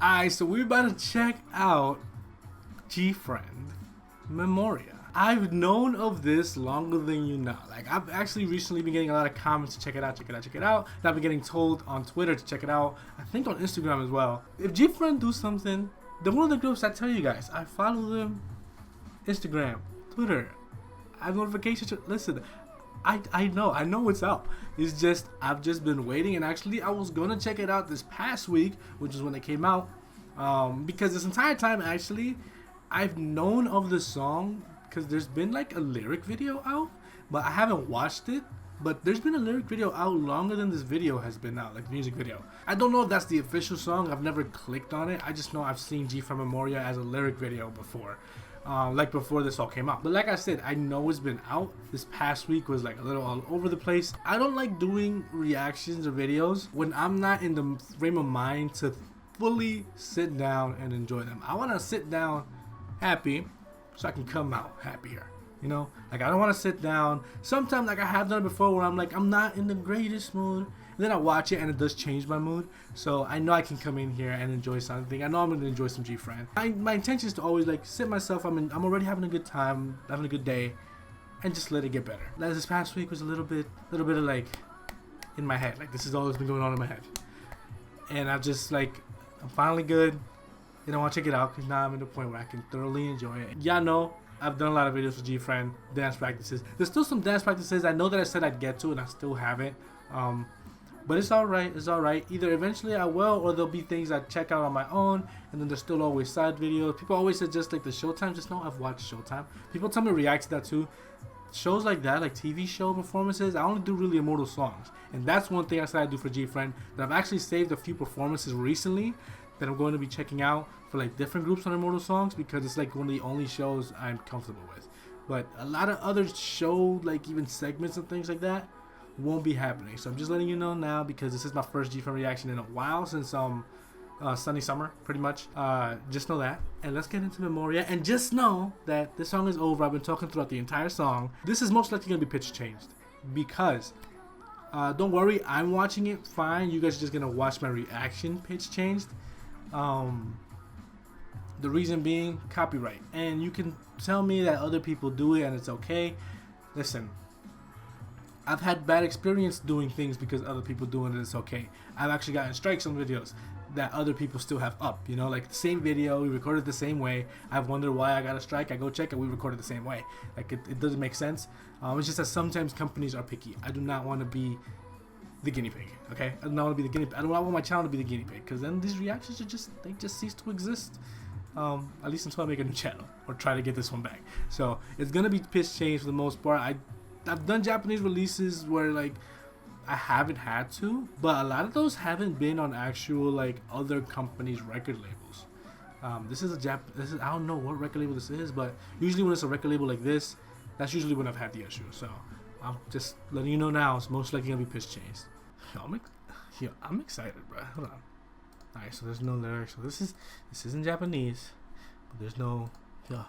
Alright, so we're about to check out GFRIEND Memoria. I've known of this longer than you know. Like, I've actually recently been getting a lot of comments to check it out, check it out, check it out. And I've been getting told on Twitter to check it out. I think on Instagram as well. If GFRIEND do something, they're one of the groups I tell you guys. I follow them. Instagram, Twitter. I have notifications. Listen, I know what's up. It's just, I've just been waiting, and actually I was gonna check it out this past week, which is when it came out. Because this entire time, actually, I've known of the song because there's been like a lyric video out, but I haven't watched it. But there's been a lyric video out longer than this video has been out, like the music video. I don't know if that's the official song. I've never clicked on it. I just know I've seen GFRIEND Memoria as a lyric video before. Like before this all came out. But like I said, I know it's been out. This past week was like a little all over the place. I don't like doing reactions or videos when I'm not in the frame of mind to fully sit down and enjoy them. I want to sit down happy so I can come out happier. You know, like I don't want to sit down. Sometimes, like I have done it before, where I'm like, I'm not in the greatest mood, and then I watch it and it does change my mood. So I know I can come in here and enjoy something. I know I'm gonna enjoy some GFRIEND. My intention is to always like sit myself. I'm already having a good time, having a good day, and just let it get better. Like this past week was a little bit of like in my head. Like this is all that's been going on in my head, and I'm just like, I'm finally good. And I want to check it out because now I'm at the point where I can thoroughly enjoy it. Y'all know I've done a lot of videos for GFRIEND, dance practices. There's still some dance practices I know that I said I'd get to, and I still haven't. But it's alright, it's alright. Either eventually I will, or there'll be things I check out on my own, and then there's still always side videos. People always suggest like the Showtime. Just know I've watched Showtime. People tell me to react to that too. Shows like that, like TV show performances, I only do really immortal songs. And that's one thing I said I do for GFRIEND, that I've actually saved a few performances recently that I'm going to be checking out for like different groups on immortal songs, because it's like one of the only shows I'm comfortable with. But a lot of other show, like even segments and things like that, won't be happening. So I'm just letting you know now, because this is my first GFRIEND reaction in a while, since Sunny Summer, pretty much. Just know that. And let's get into Memoria. And just know that this song is over. I've been talking throughout the entire song. This is most likely going to be pitch changed, because don't worry, I'm watching it fine. You guys are just going to watch my reaction pitch changed. The reason being copyright, and you can tell me that other people do it and it's okay. Listen, I've had bad experience doing things because other people do it and it's okay. I've actually gotten strikes on videos that other people still have up, you know, like the same video, we recorded the same way. I've wondered why I got a strike. I go check it, we recorded the same way. Like it doesn't make sense. It's just that sometimes companies are picky. I do not want to be the guinea pig, okay? I don't want to be the guinea pig. I don't want my channel to be the guinea pig, because then these reactions are they just cease to exist. At least until I make a new channel or try to get this one back. So it's gonna be pitch changed for the most part. I've done Japanese releases where like I haven't had to, but a lot of those haven't been on actual like other companies' record labels. This is I don't know what record label this is, but usually when it's a record label like this, that's usually when I've had the issue. So I'm just letting you know now, it's most likely gonna be pitch changed. I'm excited, bro. Hold on. Alright, so there's no lyrics. So this isn't Japanese, but there's no, yeah,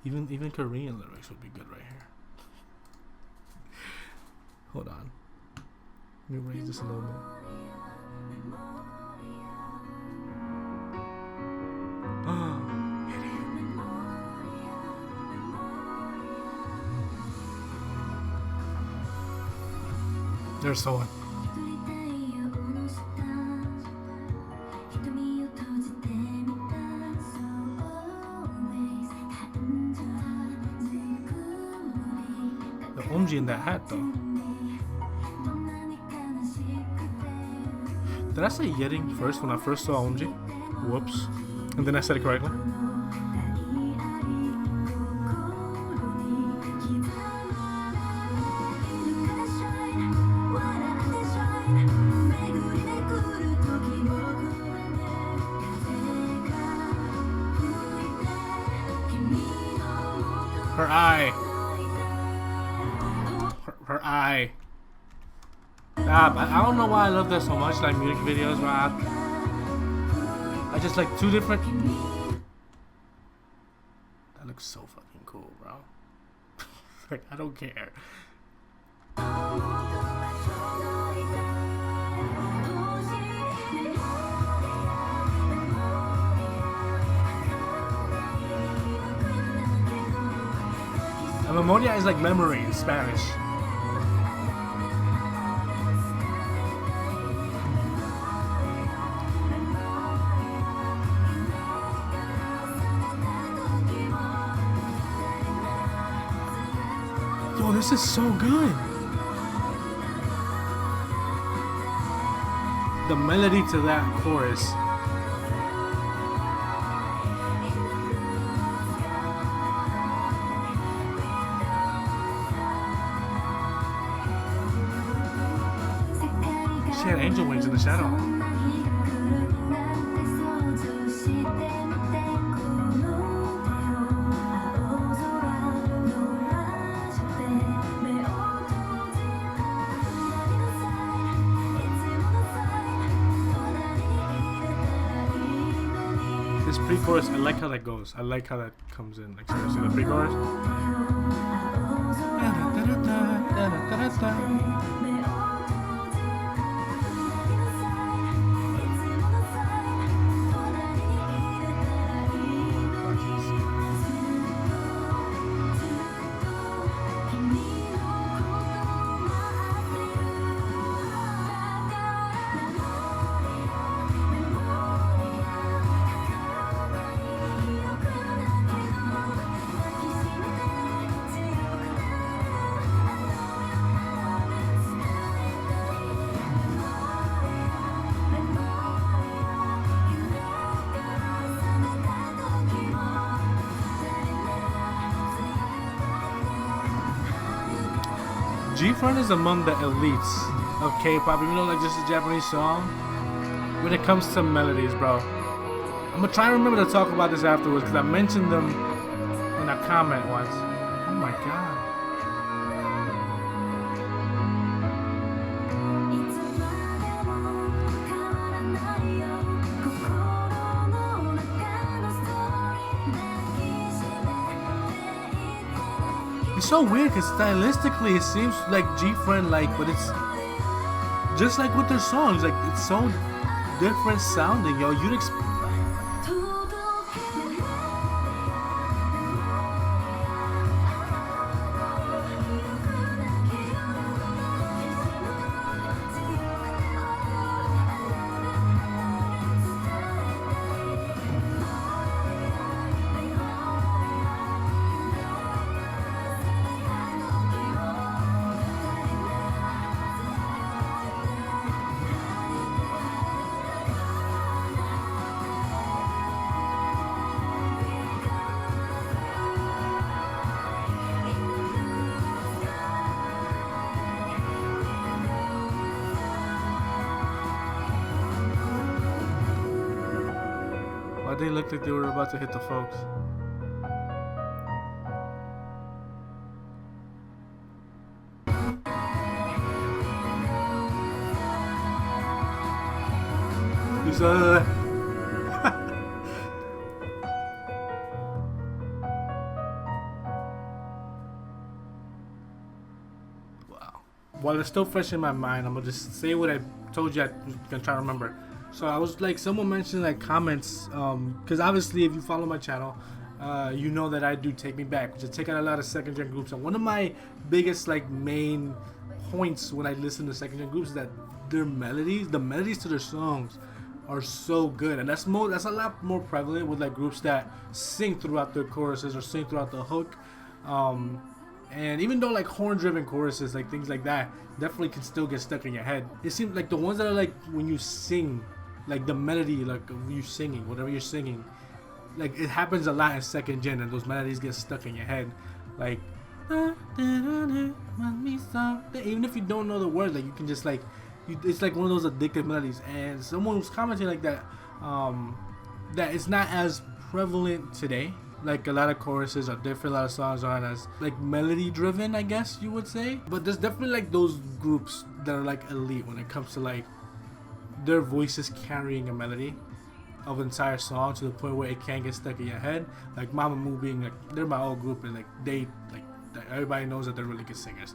even Korean lyrics would be good right here. Hold on. Let me raise this a little bit. There's sowon. The umji in that hat though. Did I say yerin first when I first saw umji? Whoops. And then I said it correctly. Her eye. Her eye. I don't know why I love that so much, like music videos where I just like two different. That looks so fucking cool, bro. Like, I don't care. Memoria is like memory in Spanish. Yo, this is so good. The melody to that chorus. She had angel wings in the shadow. This pre-chorus, I like how that goes. I like how that comes in. Like seriously, the pre-chorus. GFRIEND is among the elites of K-pop, even though like this is a Japanese song. When it comes to melodies, bro, I'm gonna try to remember to talk about this afterwards because I mentioned them in a comment once. Oh my god. It's so weird because stylistically it seems like GFRIEND like, but it's just like with their songs, like it's so different sounding, yo. You'd expect. They looked like they were about to hit the folks. You saw that? Wow. While it's still fresh in my mind, I'm gonna just say what I told you I was gonna try to remember. So I was like, someone mentioned like comments, because obviously if you follow my channel, you know that I do Take Me Back, which is take out a lot of second gen groups. And one of my biggest like main points when I listen to second gen groups is that their melodies, the melodies to their songs are so good. And that's a lot more prevalent with like groups that sing throughout their choruses or sing throughout the hook. And even though like horn driven choruses, like things like that, definitely can still get stuck in your head. It seems like the ones that are like when you sing, like the melody, like of you singing, whatever you're singing, like it happens a lot in second gen, and those melodies get stuck in your head. Like, even if you don't know the words, like you can just like, it's like one of those addictive melodies. And someone was commenting like that, that it's not as prevalent today. Like a lot of choruses are different, a lot of songs aren't as like melody driven, I guess you would say. But there's definitely like those groups that are like elite when it comes to like their voices carrying a melody of an entire song to the point where it can't get stuck in your head. Like Mamamoo being like, they're my old group, and like they like everybody knows that they're really good singers,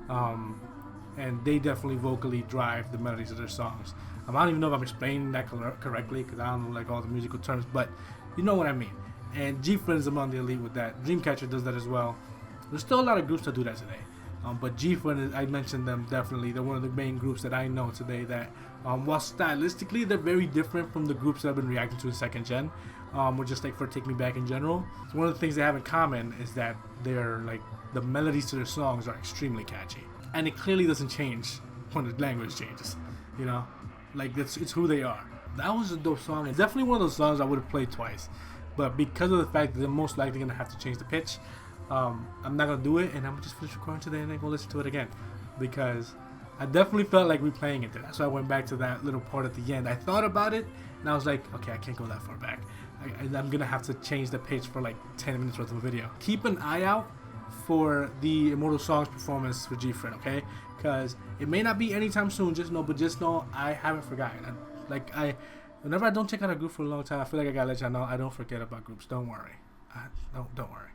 and they definitely vocally drive the melodies of their songs. I don't even know if I'm explaining that correctly because I don't know like all the musical terms, but you know what I mean. And GFRIEND is among the elite with that. Dreamcatcher does that as well. There's still a lot of groups that do that today. But GFRIEND, I mentioned them definitely. They're one of the main groups that I know today that, while stylistically they're very different from the groups that I've been reacting to in second gen, or just like for Take Me Back in general. So one of the things they have in common is that they're like, the melodies to their songs are extremely catchy, and it clearly doesn't change when the language changes. You know, like it's who they are. That was a dope song. It's definitely one of those songs I would have played twice, but because of the fact that they're most likely gonna have to change the pitch, I'm not gonna do it, and I'm gonna just finish recording today and then go listen to it again, because I definitely felt like replaying it today. So I went back to that little part at the end. I thought about it, and I was like, okay, I can't go that far back. I'm gonna have to change the pitch for like 10 minutes worth of a video. Keep an eye out for the Immortal Songs performance for GFRIEND, okay? Because it may not be anytime soon. Just know I haven't forgotten. Whenever I don't check out a group for a long time, I feel like I gotta let y'all know I don't forget about groups. Don't worry. Don't worry.